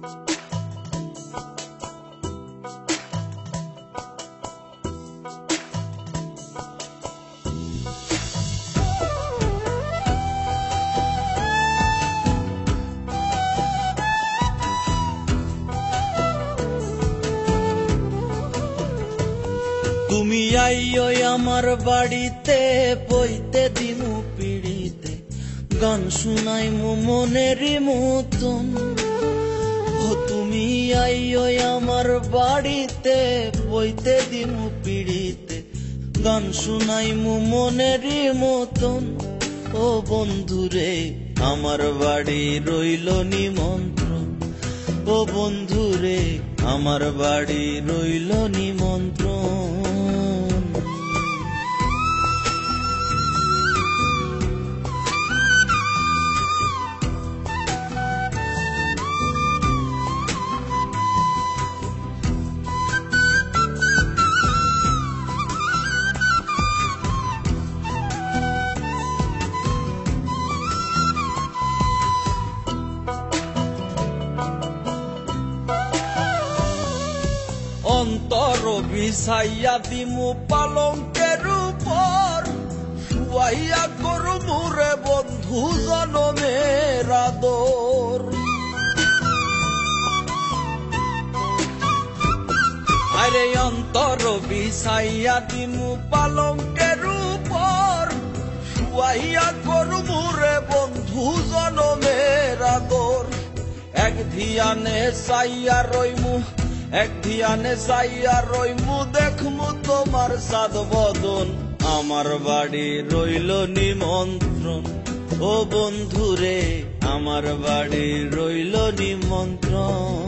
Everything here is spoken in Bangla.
তুমি আইও আমার বাড়িতে, বইতে দিমু পিড়িতে, গান শুনাইমু মনেরই মতন। ও তুমি আইও আমার বাড়িতে, বইতে দিমু পিড়িতে, গান শুনাইমু মনেরই মতন। ও বন্ধুরে আমার বাড়ি রইল নিমন্ত্রণ, ও বন্ধুরে আমার বাড়ি রইল নিমন্ত্রণ। অন্তর বিছাইয়া দিমু পালঙ্কের উপর, শুয়াইয়া করমু রে বন্ধু জনমের আদর। আরে অন্তর বিছাইয়া দিমু পালঙ্কের উপর, শুয়াইয়া করমু রে বন্ধু জনমের আদর। এক ধিয়ানে চাইয়া রইমু, এক ধিয়ানে চাইয়া রইমু, দেখমু তোমার সাদ বদন। আমার বাড়ি রইল নিমন্ত্রণ, ও বন্ধুরে আমার বাড়ি রইল নিমন্ত্রণ।